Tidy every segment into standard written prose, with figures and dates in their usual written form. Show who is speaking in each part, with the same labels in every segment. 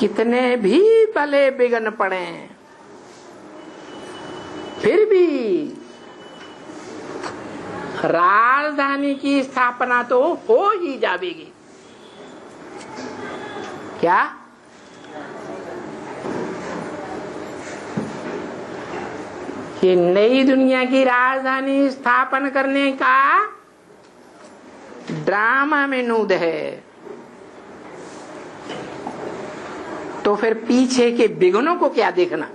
Speaker 1: कितने भी भले विघ्न पड़े फिर भी राजधानी की स्थापना तो हो ही जाएगी। क्या? कि नई दुनिया की राजधानी स्थापन करने का ड्रामा में नूद है, तो फिर पीछे के विघ्नों को क्या देखना।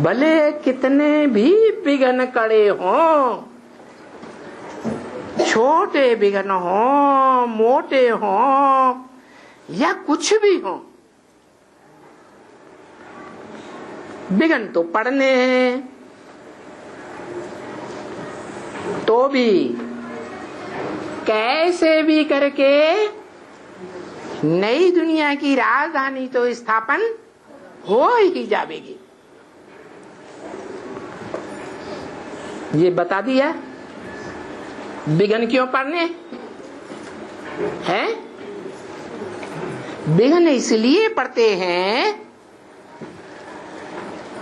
Speaker 1: भले कितने भी विघ्न कड़े हों, छोटे विघ्न हों, मोटे हों या कुछ भी हों, विघ्न तो पड़ने हैं। तो भी कैसे भी करके नई दुनिया की राजधानी तो स्थापन हो ही जाएगी। ये बता दिया विघ्न क्यों पड़ने हैं। विघ्न इसलिए पड़ते हैं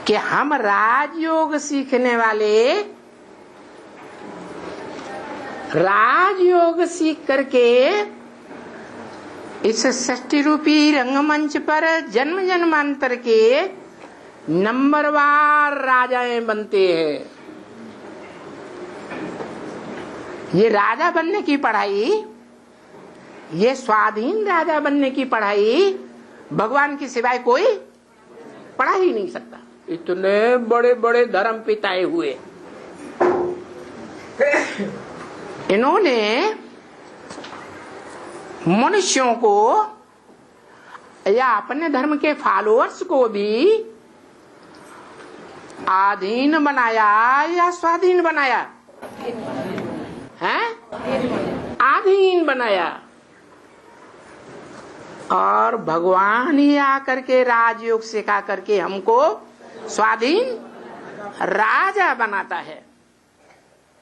Speaker 1: कि हम राजयोग सीखने वाले राजयोग सीख करके इस सृष्टि रूपी रंगमंच पर जन्म जन्मांतर के नंबरवार राजाएं बनते हैं। ये राजा बनने की पढ़ाई, ये स्वाधीन राजा बनने की पढ़ाई भगवान की सिवाय कोई पढ़ा ही नहीं सकता। इतने बड़े बड़े धर्म पिताए हुए इन्होंने मनुष्यों को या अपने धर्म के फॉलोअर्स को भी आधीन बनाया या स्वाधीन बनाया है? आधीन बनाया। और भगवान ही आकर के राजयोग सिखा करके हमको स्वाधीन राजा बनाता है।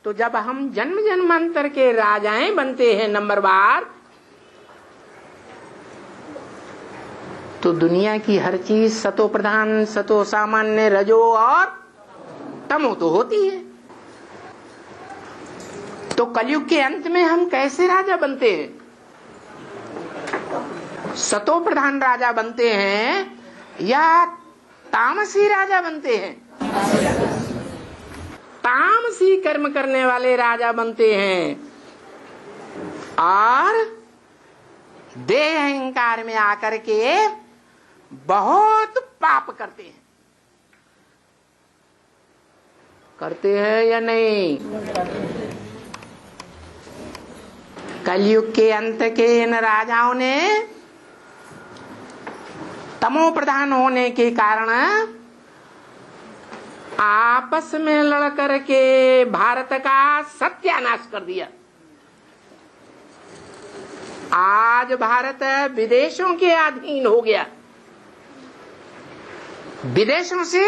Speaker 1: तो जब हम जन्म जन्मांतर के राजाएं बनते हैं नंबरवार, तो दुनिया की हर चीज सतो प्रधान, सतो सामान्य, रजो और तमो तो होती है। तो कलयुग के अंत में हम कैसे राजा बनते हैं? सतो प्रधान राजा बनते हैं या तामसी राजा बनते हैं? तामसी कर्म करने वाले राजा बनते हैं और देह अहंकार में आकर के बहुत पाप करते हैं। करते हैं या नहीं? कलयुग के अंत के इन राजाओं ने तमो प्रधान होने के कारण आपस में लड़ करके भारत का सत्यानाश कर दिया। आज भारत विदेशों के अधीन हो गया, विदेशों से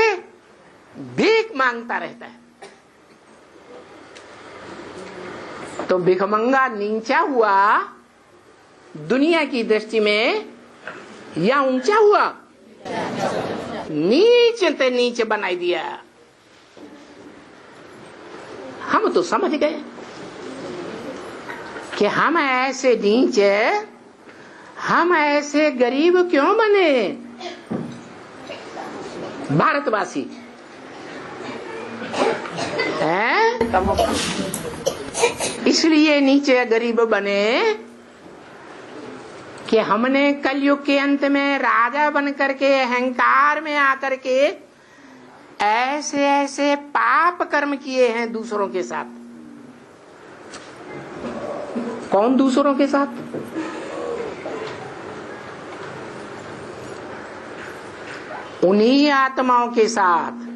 Speaker 1: भीख मांगता रहता है। तो भिखमंगा नीचा हुआ दुनिया की दृष्टि में या ऊंचा हुआ? नीचे ते नीचे बनाई दिया। हम तो समझ गए कि हम ऐसे नीचे, हम ऐसे गरीब क्यों बने भारतवासी हैं? इसलिए नीचे गरीब बने कि हमने कलयुग के अंत में राजा बन करके अहंकार में आकर के ऐसे ऐसे पाप कर्म किए हैं दूसरों के साथ। कौन दूसरों के साथ? उन्हीं आत्माओं के साथ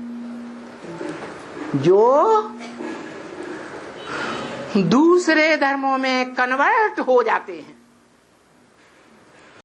Speaker 1: जो दूसरे धर्मों में कन्वर्ट हो जाते हैं।